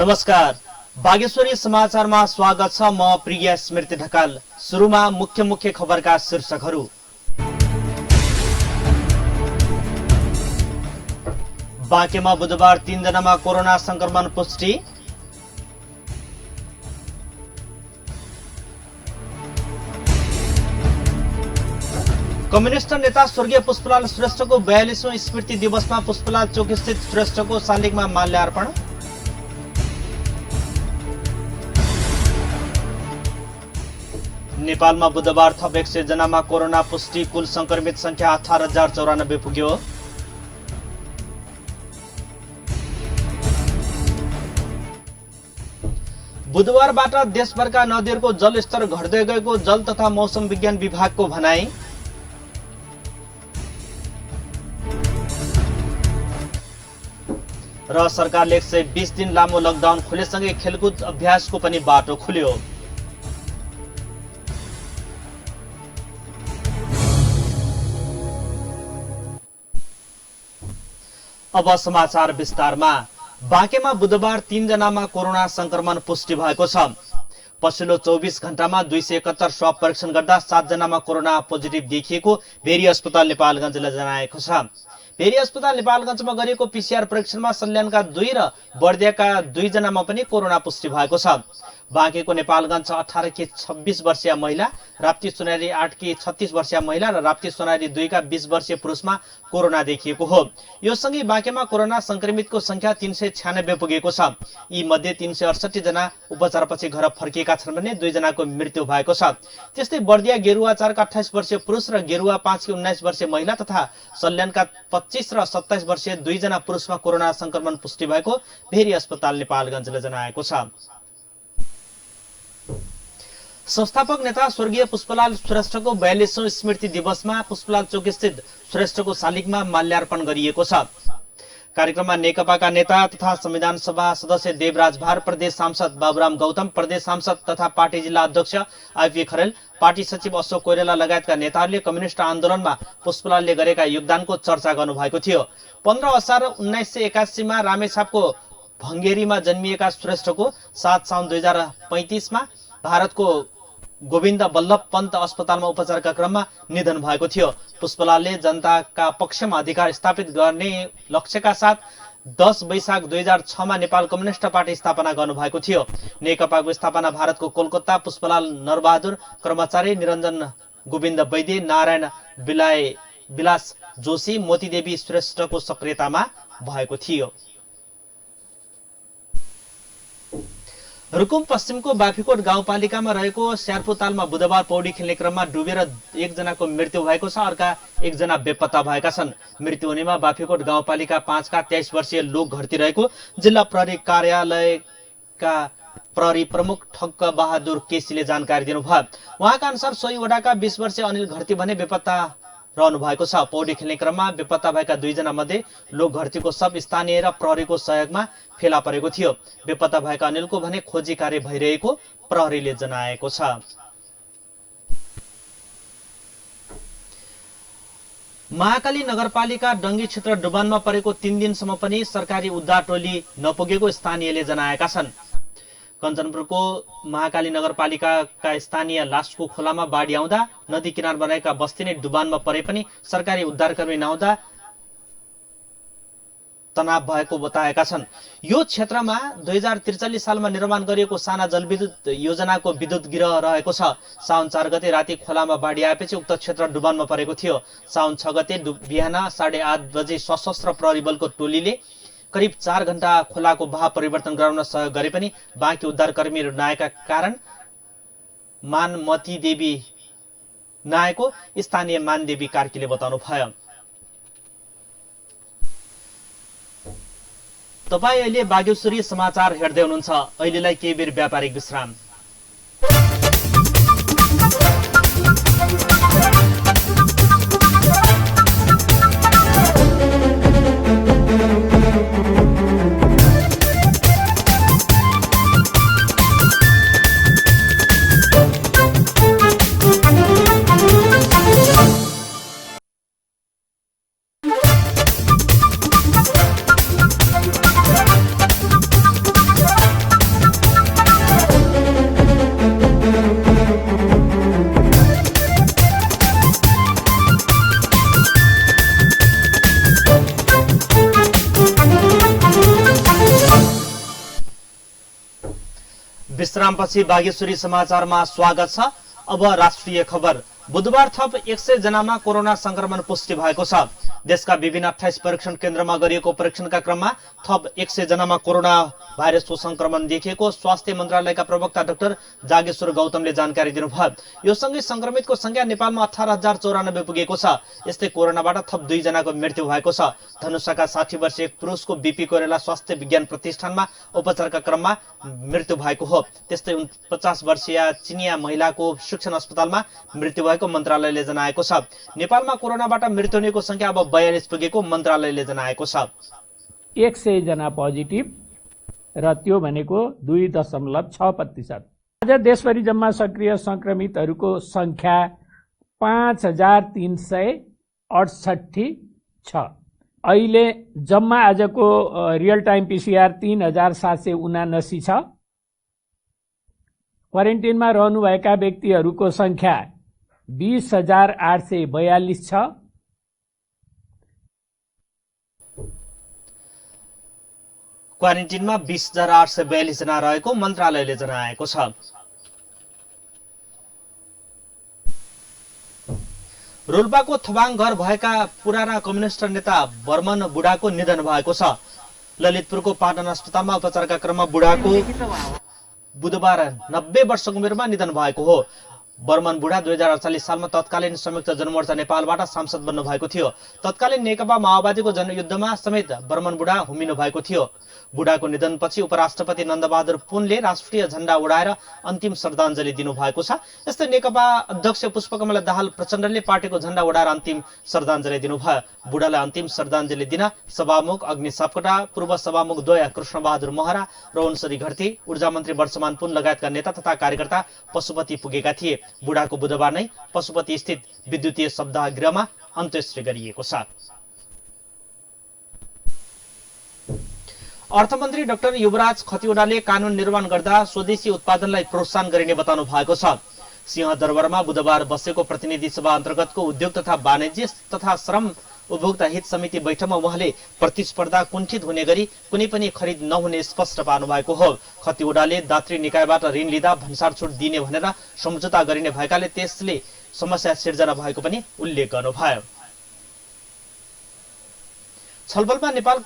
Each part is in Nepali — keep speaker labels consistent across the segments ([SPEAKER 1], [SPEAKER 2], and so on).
[SPEAKER 1] नमस्कार, बागेश्वरी समाचारमा स्वागत छ। म प्रिया स्मृति ढकाल। सुरुमा मुख्य खबरका शीर्षकहरू। बाँकेमा बुधबार 3 जनामा कोरोना संक्रमण पुष्टि। कम्युनिस्ट नेता स्वर्गीय पुष्पलाल श्रेष्ठको 42औं स्मृति दिवसमा पुष्पलाल चोकस्थित श्रेष्ठको शालिगमा माल्यार्पण। नेपालमा बुधबार थप 100 जनामा कोरोना पुष्टि। कुल संक्रमित संख्या 18,094 पुग्यो। बुधबारबाट देशभरका नदीहरूको जलस्तर घट्दै गएको जल तथा मौसम विज्ञान विभागको भनाई। र सरकारले 120 दिन लामो लकडाउन खुलेसँगै खेलकुद अभ्यासको पनि बाटो खुल्यो। अब समाचार विस्तारमा। बाँकेमा बुधबार 3 जनामा कोरोना संक्रमण पुष्टि भएको छ। पछिल्लो 24 घण्टामा 271 स्वाब परीक्षण गर्दा 7 जनामा कोरोना पोजिटिभ देखिएको भेरी अस्पताल नेपालगञ्जले जनाएको छ। भेरी अस्पताल नेपालगञ्जमा गरिएको पीसीआर परीक्षणमा सल्यानका 2 र बर्दियाका 2 जनामा पनि कोरोना पुष्टि भएको छ। बाँकेको नेपालगञ्ज 18 की 26 वर्षीय महिला, राप्ती सोनारी 8 की 36 वर्षीय महिला र राप्ती सोनारी 2 का 20 वर्षीय पुरुषमा कोरोना देखिएको हो। यो सँगै बाँकेमा कोरोना संक्रमितको संख्या 396 पुगेको छ। यी मध्ये 368 जना उपचारपछि घर फर्किएका छन् भने 2 जनाको मृत्यु भएको छ। त्यस्तै बर्दिया गेरुवा 4 का 28 वर्षीय पुरुष र गेरुवा 5 की 19 वर्षीय महिला तथा सल्यानका 25 र 27 वर्षीय 2 जना पुरुषमा कोरोना संक्रमण पुष्टि भएको भेरी अस्पताल नेपालगञ्जले जनाएको छ। संस्थापक नेता स्वर्गीय पुष्पलाल श्रेष्ठको 42औं स्मृति दिवसमा पुष्पलाल चोकस्थित श्रेष्ठको शालिगमा माल्यार्पण गरिएको छ। कार्यक्रममा नेकपाका नेता तथा संविधान सभा सदस्य देवराज भार, प्रदेश सांसद बाबुराम गौतम, प्रदेश सांसद तथा पार्टी जिल्ला अध्यक्ष आइपी खरेल, पार्टी सचिव अशोक कोइराला लगायतका नेताहरूले कम्युनिस्ट आन्दोलनमा पुष्पलालले गरेका योगदानको चर्चा गर्नुभएको थियो। 15 असार 1981 मा रामेछापको भङ्गेरीमा जन्मिएका श्रेष्ठको 7 साउन 2035 मा भारतको गोविन्द बल्लभ पन्त अस्पतालमा उपचारका क्रममा निधन भएको थियो। पुष्पलालले जनताका पक्षमा अधिकार स्थापित गर्ने लक्ष्यका साथ 10 वैशाख 2006 मा नेपाल कम्युनिस्ट पार्टी स्थापना गर्नुभएको थियो। नेकपाको स्थापना भारतको कोलकाता पुष्पलाल नरबहादुर कर्मचारी, निरञ्जन गोविन्द वैद्य, नारायण विलास जोशी, मोतीदेवी श्रेष्ठको सक्रियतामा भएको थियो। रुकुम पश्चिमको बाफीकोट गाउँपालिकामा रहेको स्यार्पुतालमा बुधबार पौडी खेल्ने क्रममा डुबेर 1 जनाको मृत्यु भएको छ। अर्का 1 जना बेपत्ता भएका छन्। मृत्यु हुनेमा बाफीकोट गाउँपालिका 5 का 23 वर्षीय लोक घरती रहेको जिल्ला प्रहरी कार्यालयका प्रहरी प्रमुख ठक्क बहादुर केसीले जानकारी दिनुभयो। उहाँका अनुसार सोही वडाका 20 वर्षीय अनिल घरती भने बेपत्ता रहनु भएको छ। पौडी खेल्ने क्रममा बेपत्ता भएका 2 जना मध्ये लोक घरतीको सब स्थानीय र प्रहरीको सहयोगमा फेला परेको थियो। बेपत्ता भएका अनिलको भने खोजी कार्य भइरहेको प्रहरीले जनाएको छ। महाकाली नगरपालिका डङ्गी क्षेत्र डुबानमा परेको 3 दिनसम्म पनि सरकारी उद्धार टोली नपुगेको स्थानीयले जनाएका छन्। कञ्चनपुरको महाकाली नगरपालिकाका स्थानीय लास्टको खोलामा बाढी आउँदा नदी किनार बनाएका बस्ती नै डुबानमा परे पनि सरकारी उद्धारकर्मी नआउँदा तनाव भएको बताएका छन्। यो क्षेत्रमा 2043 सालमा निर्माण गरिएको साना जलविद्युत योजनाको विद्युत गृह रहेको छ। साउन 4 गते राति खोलामा बाढी आएपछि उक्त क्षेत्र डुबानमा परेको थियो। साउन 6 गते बिहान 8:30 बजे सशस्त्र प्रहरी बलको टोलीले करिब 4 घण्टा खोलाको बहाव परिवर्तन गराउन सहयोग गरे पनि बाँकी उद्धारकर्मीहरू नआएका कारण मानमती देवी नआएको स्थानीय मानदेवी कार्कीले बताउनु भयो। तपाईँ अहिले बागेश्वरी समाचार हेर्दै हुनुहुन्छ। अहिलेलाई केही बेर व्यापारिक विश्राम। विश्रामपछि बागेश्वरी समाचारमा स्वागत छ। अब राष्ट्रिय खबर। बुधबार थप 100 जनामा कोरोना संक्रमण पुष्टि भएको छ। देशका विभिन्न 28 परीक्षण केन्द्रमा गरिएको परीक्षणका क्रममा थप 100 जनामा कोरोना भाइरसको संक्रमण देखिएको स्वास्थ्य मन्त्रालयका प्रवक्ता डाक्टर जागेश्वर गौतमले जानकारी दिनुभयो। यो सँगै संक्रमितको संख्या नेपालमा 18,094 पुगेको छ। यस्तै कोरोनाबाट थप 2 जनाको मृत्यु भएको छ। धनुषाका 60 वर्षीय एक पुरुषको बीपी कोइराला स्वास्थ्य विज्ञान प्रतिष्ठानमा उपचारका क्रममा मृत्यु भएको हो। त्यस्तै 49 वर्षीय चिनिया महिलाको शिक्षण अस्पतालमा मृत्यु भएको मन्त्रालयले जनाएको छ। नेपालमा कोरोनाबाट मृत्यु हुनेको संख्या अब 42 पुगेको मन्त्रालयले जनाएको छ।
[SPEAKER 2] 100 जना पोजिटिभ र त्यो भनेको 2.6%। आज देशभरि जम्मा सक्रिय संक्रमितहरूको संख्या 5,368 छ। अहिले जम्मा आजको रियल टाइम पीसीआर 3,779 छ। क्वारेन्टिनमा रहनुभएका व्यक्तिहरूको संख्या 20,842 छ।
[SPEAKER 1] क्वारेन्टिनमा 20,842 जना रहेको मन्त्रालयले जनाएको छ। रोल्पाको थवाङ घर भएका पुराना कम्युनिस्ट नेता बर्मन बुढाको निधन भएको छ। ललितपुरको पाटन अस्पतालमा उपचारका क्रममा बुढाको बुधबार 90 वर्षको उमेरमा निधन भएको हो। बर्मन बुढा 2048 सालमा तत्कालीन संयुक्त जनमोर्चा नेपालबाट सांसद बन्नु भएको थियो। तत्कालीन नेकपा माओवादीको जनयुद्धमा समेत बर्मन बुढा हुमिनु भएको थियो। बुढाको निधनपछि उपराष्ट्रपति नन्दबहादुर पुनले राष्ट्रिय झण्डा उडाएर अन्तिम श्रद्धाञ्जली दिनुभएको छ। यस्तै नेकपा अध्यक्ष पुष्पकमल दाहाल प्रचण्डले पार्टीको झण्डा उडाएर अन्तिम श्रद्धाञ्जली दिनुभयो। बुढालाई अन्तिम श्रद्धाञ्जली दिन सभामुख अग्नि सापकोटा, पूर्व सभामुख द्वय कृष्णबहादुर महरा, रोहनसरी घरती, ऊर्जा मन्त्री वर्षमान पुन लगायतका नेता तथा कार्यकर्ता पशुपति पुगेका थिए। बुढाको बुधबार नै पशुपति स्थित विद्युतीय सप्ताह गृहमा अन्त्येष्टि गरिएको छ। अर्थमन्त्री डाक्टर युवराज खतिवड़ाले कानून निर्माण गर्दा स्वदेशी उत्पादनलाई प्रोत्साहन गरिने बताउनु भएको छ। सिंहदरबारमा बुधबार बसेको प्रतिनिधि सभा अन्तर्गतको उद्योग तथा वाणिज्य तथा श्रम उपभोक्ता हित समिति बैठकमा उहाँले प्रतिस्पर्धा कुण्ठित हुने गरी कुनै पनि खरिद नहुने स्पष्ट पार्नु भएको हो। खतिवड़ाले दात्री निकायबाट ऋण लिँदा भन्सार छुट दिने भनेर सम्झौता गरिने भएकाले त्यसले समस्या सिर्जना भएको पनि उल्लेख गर्नुभयो। छलफलमा नेपाल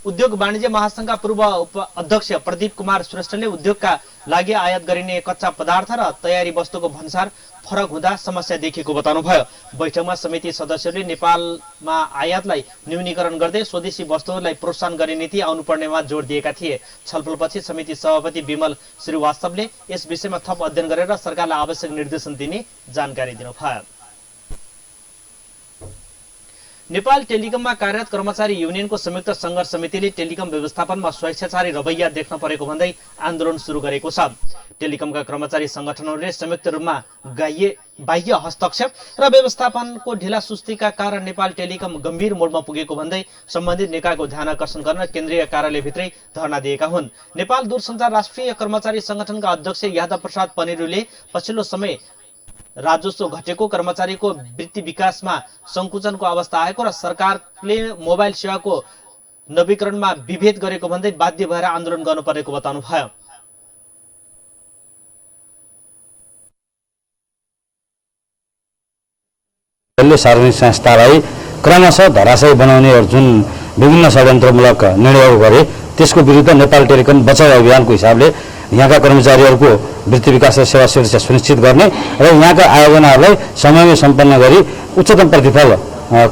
[SPEAKER 1] उद्योग वाणिज्य महासंघका पूर्व अध्यक्ष प्रदीप कुमार श्रेष्ठले उद्योगका लागि आयात गरिने कच्चा पदार्थ र तयारी वस्तुको भन्सार फरक हुँदा समस्या देखिएको बताउनुभयो। बैठकमा समिति सदस्यहरूले नेपालमा आयातलाई न्यूनीकरण गर्दै स्वदेशी वस्तुहरूलाई प्रोत्साहन गर्ने नीति आउनुपर्नेमा जोड दिएका थिए। छलफलपछि समिति सभापति विमल श्रीवास्तवले यस विषयमा थप अध्ययन गरेर सरकारलाई आवश्यक निर्देशन दिने जानकारी दिनुभयो। नेपाल टेलिकममा कार्यरत कर्मचारी युनियनको संयुक्त संघर्ष समितिले टेलिकम व्यवस्थापनमा स्वेच्छाचारी रवैया देख्न परेको भन्दै आन्दोलन सुरु गरेको छ। टेलिकमका कर्मचारी संगठनहरूले संयुक्त रूपमा बाह्य हस्तक्षेप र व्यवस्थापनको ढिला सुस्तीका कारण नेपाल टेलिकम गम्भीर मोडमा पुगेको भन्दै सम्बन्धित निकायको ध्यान आकर्षण गर्न केन्द्रीय कार्यालयभित्रै धरना दिएका हुन्। नेपाल दूरसञ्चार राष्ट्रिय कर्मचारी संगठनका अध्यक्ष यादव प्रसाद पनेरूले पछिल्लो समय राजस्व घटेको, कर्मचारीको वृत्ति विकासमा संकुचनको अवस्था आएको र सरकारले मोबाइल सेवाको नवीकरणमा विभेद गरेको भन्दै बाध्य भएर आन्दोलन गर्नु परेको बताउनु भयो।
[SPEAKER 3] सार्वजनिक संस्थालाई क्रमशः धराशयी बनाउने जुन विभिन्न षड्यन्त्रमूलक निर्णय गरे त्यसको विरुद्ध नेपाल टेलिकम बचाउ अभियानको हिसाबले यहाँका कर्मचारीहरूको वृत्ति विकास र सेवा सुरक्षा सुनिश्चित गर्ने र यहाँका आयोजनाहरूलाई समयमै सम्पन्न गरी उच्चतम प्रतिफल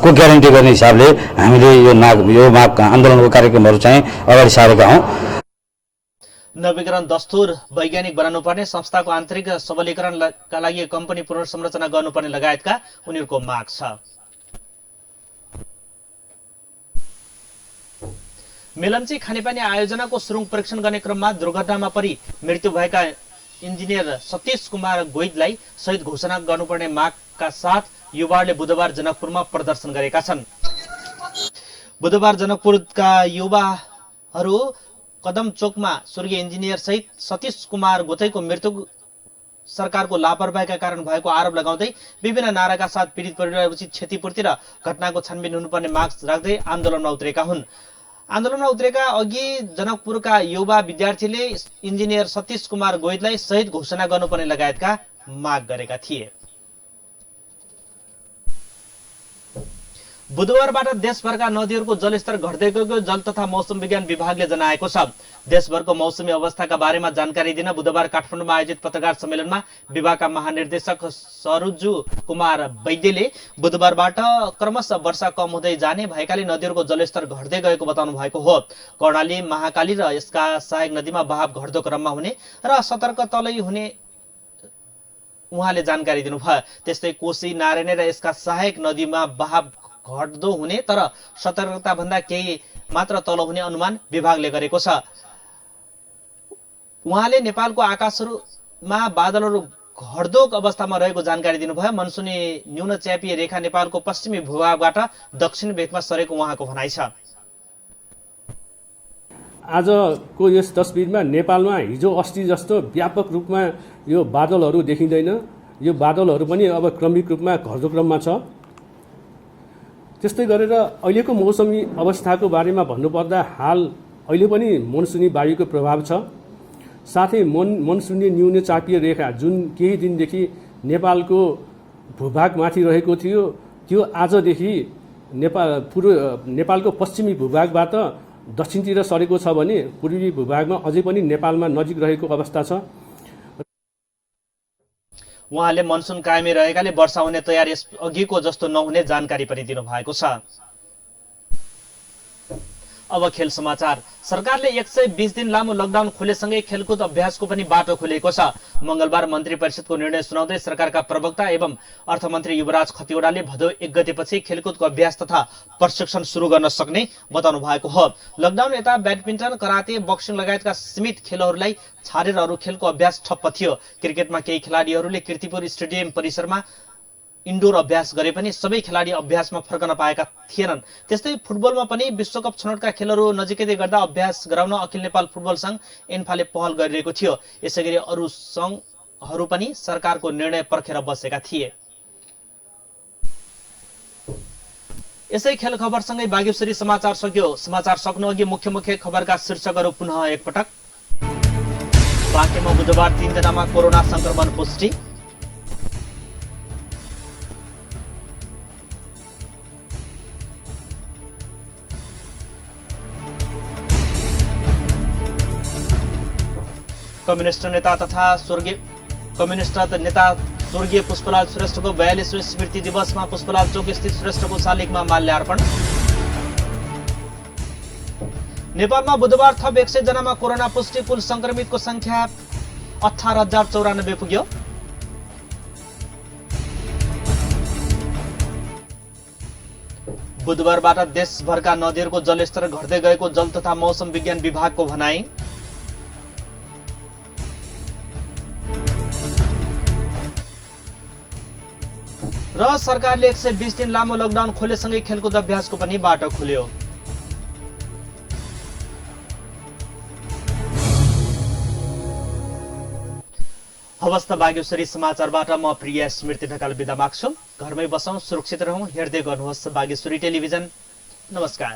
[SPEAKER 3] को ग्यारेन्टी गर्ने हिसाबले हामीले यो माग आन्दोलनको कार्यक्रमहरू चाहिँ अगाडि सारेका हौं।
[SPEAKER 1] नवीकरण दस्तुर वैज्ञानिक बनाउनुपर्ने, संस्थाको आन्तरिक सबलीकरणका लागि कम्पनी पुनर्संरचना गर्नुपर्ने लगायतका उनीहरूको माग छ। मेलम्ची खानेपानी आयोजनाको सुरुङ परीक्षण गर्ने क्रममा दुर्घटनामा परि मृत्यु भएका इन्जिनियर सतीश कुमार गोइदलाई शहीद घोषणा गर्नुपर्ने मागका साथ युवाहरूले बुधबार जनकपुरमा प्रदर्शन गरेका छन्। बुधबार जनकपुरका युवाहरू कदम चोकमा स्वर्गीय इन्जिनियर सहित सतीश कुमार गोतैको मृत्यु सरकारको लापरवाहीका कारण भएको आरोप लगाउँदै विभिन्न नाराका साथ पीडित परिवारलाई उचित क्षतिपूर्ति र घटनाको छानबिन हुनुपर्ने माग राख्दै आन्दोलनमा उत्रेका हुन्। आन्दोलनमा उत्रेका अघि जनकपुरका युवा विद्यार्थीले इन्जिनियर सतीश कुमार गोइतलाई शहीद घोषणा गर्नुपर्ने लगायतका माग गरेका थिए। बुधबारबाट देशभरका नदीहरूको जलस्तर घट्दै गएको जल तथा मौसम विज्ञान विभागले जनाएको छ। देशभरको मौसमी अवस्थाका बारेमा जानकारी दिन बुधबार काठमाडौँमा आयोजित पत्रकार सम्मेलनमा विभागका महानिर्देशक सरोजु कुमार वैद्यले बुधबारबाट क्रमशः वर्षा कम हुँदै जाने भएकाले नदीहरूको जलस्तर घट्दै गएको बताउनु भएको हो। कर्णाली, महाकाली र यसका सहायक नदीमा बहाव घट्दो क्रममा हुने र सतर्क तलै हुने उहाँले जानकारी दिनुभयो। त्यस्तै कोशी, नारायणी र यसका सहायक नदीमा बहाव घट्दो हुने तर सतर्कता भन्दा केही मात्र तल हुने अनुमान विभागले गरेको छ। उहाँले नेपालको आकाशमा बादलहरू घट्दो अवस्थामा रहेको जानकारी दिनुभयो। मनसुनी न्यून च्यापिए रेखा नेपालको पश्चिमी भूभागबाट दक्षिण भेगमा सरेको उहाँको भनाइ छ।
[SPEAKER 4] आजको यस तस्बिरमा नेपालमा हिजो अस्ति जस्तो व्यापक रूपमा यो बादलहरू देखिँदैन। यो बादलहरू पनि अब क्रमिक रूपमा घट्दो क्रममा छ। त्यस्तै गरेर अहिलेको मौसमी अवस्थाको बारेमा भन्नुपर्दा हाल अहिले पनि मनसुनी वायुको प्रभाव छ। साथै मनसुनी न्यून चापिय रेखा जुन केही दिनदेखि नेपालको भूभागमाथि रहेको थियो त्यो आजदेखि नेपालको पश्चिमी भूभागबाट दक्षिणतिर सरेको छ भने पूर्वी भूभागमा अझै पनि नेपालमा नजिक रहेको अवस्था छ।
[SPEAKER 1] उहाँले मनसुन कायमै रहेकाले वर्षा हुने तयार यस अघिको जस्तो नहुने जानकारी पनि दिनुभएको छ। अब खेल समाचार। सरकारले 120 दिन लामो लकडाउन खोलेसँगै खेलकुद अभ्यासको पनि बाटो खोलेको छ। मंगलबार मन्त्री परिषदको निर्णय सुनाउँदै सरकारका प्रवक्ता एवं अर्थमन्त्री युवराज खतिवड़ाले भदौ 1 गतेपछि खेलकुदको अभ्यास तथा प्रशिक्षण सुरु गर्न सक्ने बताउनु भएको हो। लकडाउन यता ब्याडमिन्टन, कराते, बक्सिङ लगायतका सीमित खेलहरूलाई छाडेर अरू खेलको अभ्यास ठप्प थियो। क्रिकेटमा केही खेलाडीहरूले कीर्तिपुर स्टेडियम परिसरमा इन्डोर अभ्यास गरे पनि सबै खेलाडी अभ्यासमा फर्कन पाएका थिएनन्। त्यस्तै फुटबलमा पनि विश्वकप छनौटका खेलहरू नजिकै गर्दा अभ्यास गराउन अखिल नेपाल फुटबल संघ एन्फाले पहल गरिरहेको थियो। यसैगरी अरू संघहरू पनि सरकारको निर्णय पर्खेर बसेका थिए। यसै खेल खबरसँगै बागेश्वरी समाचार सक्यो। समाचार सक्नु अघि मुख्य खबरका शीर्षकहरू पुनः एकपटक। बाँकेमा बुधबार 3 जनामा कोरोना संक्रमण पुष्टि। कम्युनिस्ट नेता स्वर्गीय पुष्पलाल श्रेष्ठको 42वें स्मृति दिवसमा पुष्पलाल चोक स्थित श्रेष्ठको शालिगमा माल्यार्पण। नेपालमा बुधबार थप 100 जनामा कोरोना पुष्टि। कुल संक्रमितको संख्या 18,094 पुग्यो। बुधबारबाट देशभरका नदीहरूको जलस्तर घट्दै गएको जल तथा मौसम विज्ञान विभागको भनाई। र सरकारले 120 दिन लामो लकडाउन खोलेसँगै खेलकुद अभ्यासको पनि बाटो खुल्यो। हवस् त बागेश्वरी समाचारबाट म प्रिया स्मृति ढकाल बिदा माग्छु। घरमै बसौं, सुरक्षित रहौं, हेर्दै गर्नुहोस् बागेश्वरी टेलिभिजन। नमस्कार।